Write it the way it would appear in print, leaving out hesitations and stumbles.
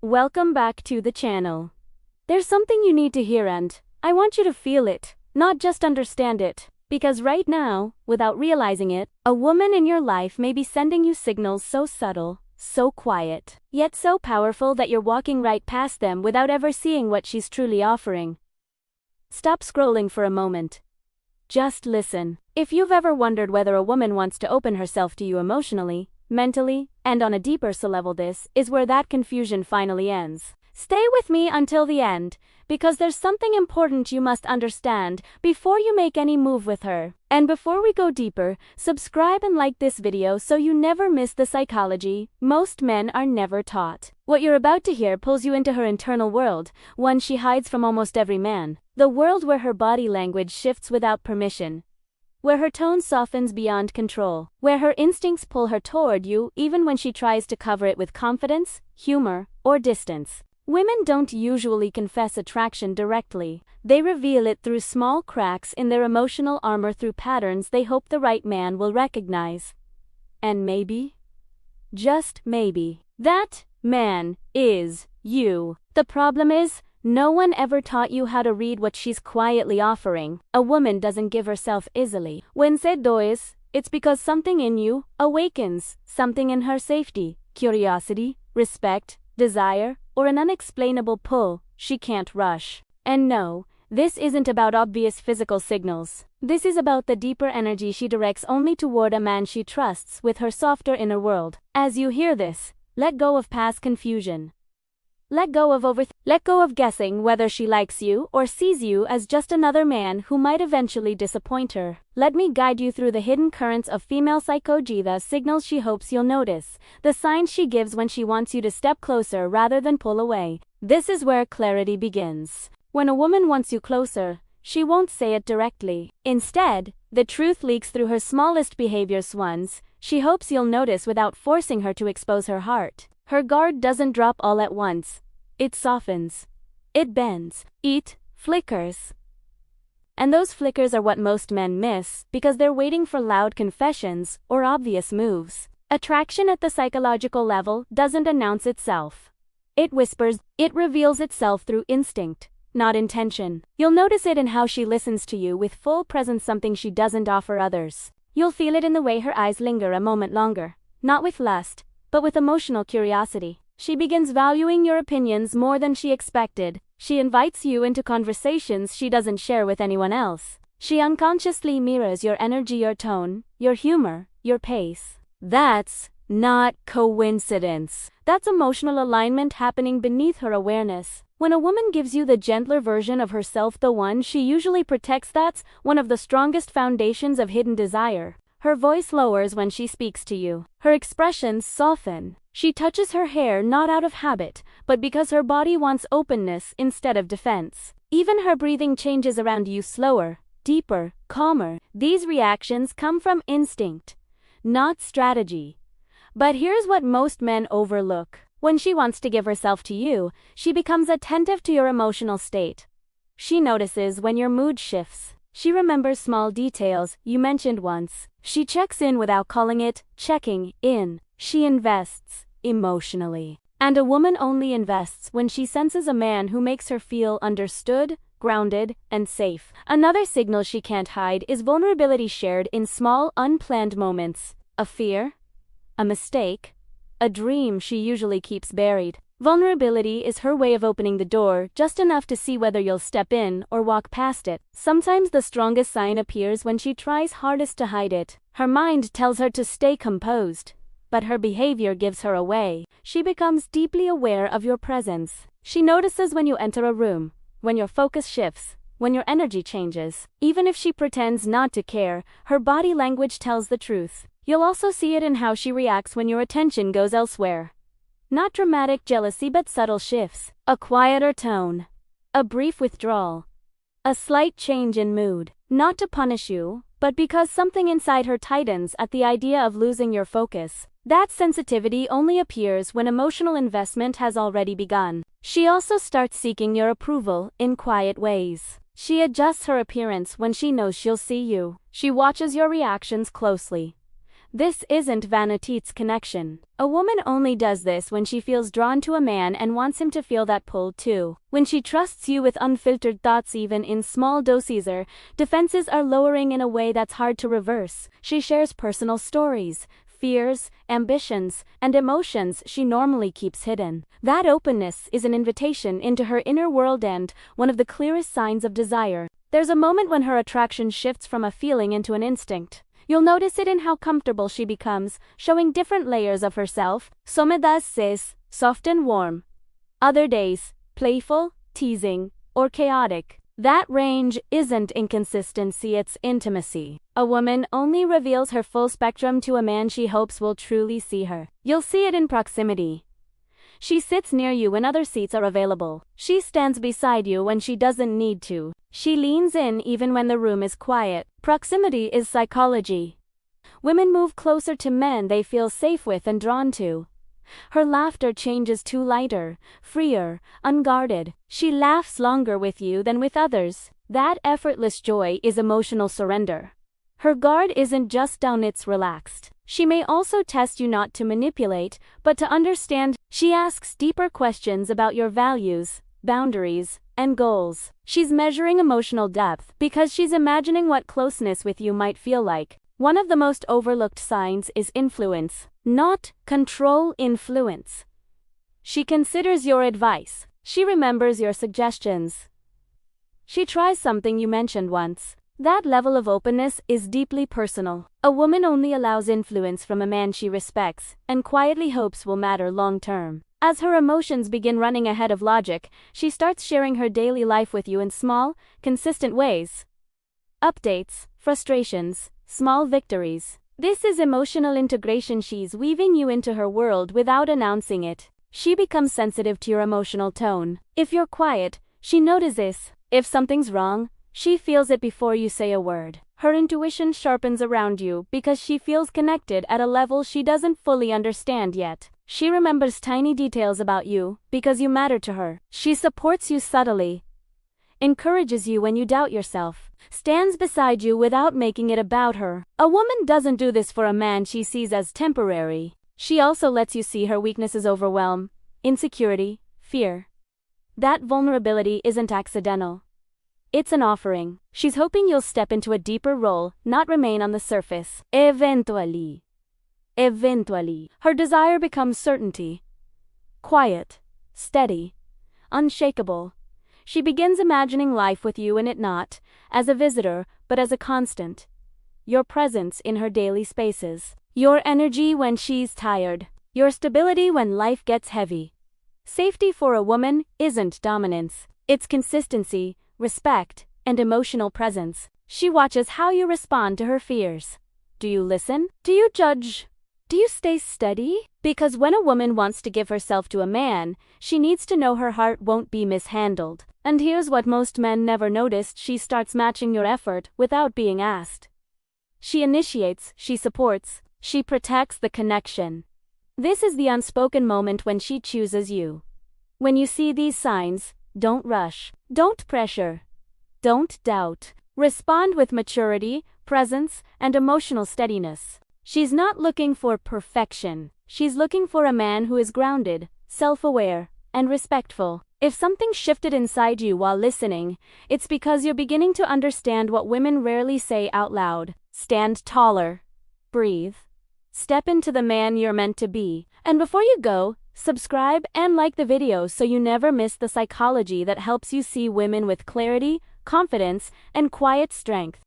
Welcome back to the channel. There's something you need to hear and I want you to feel it, not just understand it. Because right now, without realizing it, a woman in your life may be sending you signals so subtle, so quiet, yet so powerful that you're walking right past them without ever seeing what she's truly offering. Stop scrolling for a moment. Just listen. If you've ever wondered whether a woman wants to open herself to you emotionally, mentally, and on a deeper level, this is where that confusion finally ends. Stay with me until the end, because there's something important you must understand before you make any move with her. And before we go deeper, subscribe and like this video so you never miss the psychology most men are never taught. What you're about to hear pulls you into her internal world, one she hides from almost every man. The world where her body language shifts without permission, where her tone softens beyond control, where her instincts pull her toward you even when she tries to cover it with confidence, humor, or distance. Women don't usually confess attraction directly. They reveal it through small cracks in their emotional armor, through patterns they hope the right man will recognize. And maybe, just maybe, that man is you. The problem is, no one ever taught you how to read what she's quietly offering. A woman doesn't give herself easily. When se does, it's because something in you awakens, something in her: safety, curiosity, respect, desire, or an unexplainable pull she can't rush. And no, this isn't about obvious physical signals. This is about the deeper energy she directs only toward a man she trusts with her softer inner world. As you hear this, let go of past confusion. Let go of guessing whether she likes you or sees you as just another man who might eventually disappoint her. Let me guide you through the hidden currents of female psychology, the signals she hopes you'll notice, the signs she gives when she wants you to step closer rather than pull away. This is where clarity begins. When a woman wants you closer, she won't say it directly. Instead, the truth leaks through her smallest behaviors, ones she hopes you'll notice without forcing her to expose her heart. Her guard doesn't drop all at once. It softens. It bends. It flickers. And those flickers are what most men miss, because they're waiting for loud confessions or obvious moves. Attraction at the psychological level doesn't announce itself. It whispers. It reveals itself through instinct, not intention. You'll notice it in how she listens to you with full presence, something she doesn't offer others. You'll feel it in the way her eyes linger a moment longer, not with lust, but with emotional curiosity. She begins valuing your opinions more than she expected. She invites you into conversations she doesn't share with anyone else. She unconsciously mirrors your energy, your tone, your humor, your pace. That's not coincidence. That's emotional alignment happening beneath her awareness. When a woman gives you the gentler version of herself, the one she usually protects, that's one of the strongest foundations of hidden desire. Her voice lowers when she speaks to you. Her expressions soften. She touches her hair not out of habit, but because her body wants openness instead of defense. Even her breathing changes around you, slower, deeper, calmer. These reactions come from instinct, not strategy. But here's what most men overlook. When she wants to give herself to you, she becomes attentive to your emotional state. She notices when your mood shifts. She remembers small details you mentioned once. She checks in without calling it checking in. She invests emotionally. And a woman only invests when she senses a man who makes her feel understood, grounded, and safe. Another signal she can't hide is vulnerability shared in small, unplanned moments. A fear, a mistake, a dream she usually keeps buried. Vulnerability is her way of opening the door, just enough to see whether you'll step in or walk past it. Sometimes the strongest sign appears when she tries hardest to hide it. Her mind tells her to stay composed, but her behavior gives her away. She becomes deeply aware of your presence. She notices when you enter a room, when your focus shifts, when your energy changes. Even if she pretends not to care, her body language tells the truth. You'll also see it in how she reacts when your attention goes elsewhere. Not dramatic jealousy, but subtle shifts. A quieter tone. A brief withdrawal. A slight change in mood. Not to punish you, but because something inside her tightens at the idea of losing your focus. That sensitivity only appears when emotional investment has already begun. She also starts seeking your approval in quiet ways. She adjusts her appearance when she knows she'll see you. She watches your reactions closely. This isn't Vanite's connection. A woman only does this when she feels drawn to a man and wants him to feel that pull too. When she trusts you with unfiltered thoughts even in small doses, her defenses are lowering in a way that's hard to reverse. She shares personal stories, fears, ambitions, and emotions she normally keeps hidden. That openness is an invitation into her inner world and one of the clearest signs of desire. There's a moment when her attraction shifts from a feeling into an instinct. You'll notice it in how comfortable she becomes, showing different layers of herself. Some days says, soft and warm. Other days, playful, teasing, or chaotic. That range isn't inconsistency, it's intimacy. A woman only reveals her full spectrum to a man she hopes will truly see her. You'll see it in proximity. She sits near you when other seats are available. She stands beside you when she doesn't need to. She leans in even when the room is quiet. Proximity is psychology. Women move closer to men they feel safe with and drawn to. Her laughter changes to lighter, freer, unguarded. She laughs longer with you than with others. That effortless joy is emotional surrender. Her guard isn't just down, it's relaxed. She may also test you not to manipulate, but to understand. She asks deeper questions about your values, boundaries, and goals. She's measuring emotional depth because she's imagining what closeness with you might feel like. One of the most overlooked signs is influence, not control. Influence. She considers your advice. She remembers your suggestions. She tries something you mentioned once. That level of openness is deeply personal. A woman only allows influence from a man she respects and quietly hopes will matter long term. As her emotions begin running ahead of logic, she starts sharing her daily life with you in small, consistent ways. Updates, frustrations, small victories. This is emotional integration. She's weaving you into her world without announcing it. She becomes sensitive to your emotional tone. If you're quiet, she notices. If something's wrong, she feels it before you say a word. Her intuition sharpens around you because she feels connected at a level she doesn't fully understand yet. She remembers tiny details about you because you matter to her. She supports you subtly, encourages you when you doubt yourself, stands beside you without making it about her. A woman doesn't do this for a man she sees as temporary. She also lets you see her weaknesses: overwhelm, insecurity, fear. That vulnerability isn't accidental. It's an offering. She's hoping you'll step into a deeper role, not remain on the surface. Eventually, her desire becomes certainty. Quiet, steady, unshakable. She begins imagining life with you in it, not as a visitor, but as a constant. Your presence in her daily spaces. Your energy when she's tired. Your stability when life gets heavy. Safety for a woman isn't dominance. It's consistency, respect, and emotional presence. She watches how you respond to her fears. Do you listen? Do you judge? Do you stay steady? Because when a woman wants to give herself to a man, she needs to know her heart won't be mishandled. And here's what most men never noticed: she starts matching your effort without being asked. She initiates, she supports, she protects the connection. This is the unspoken moment when she chooses you. When you see these signs, don't rush. Don't pressure. Don't doubt. Respond with maturity, presence, and emotional steadiness. She's not looking for perfection. She's looking for a man who is grounded, self-aware, and respectful. If something shifted inside you while listening, it's because you're beginning to understand what women rarely say out loud. Stand taller. Breathe. Step into the man you're meant to be. And before you go, subscribe and like the video so you never miss the psychology that helps you see women with clarity, confidence, and quiet strength.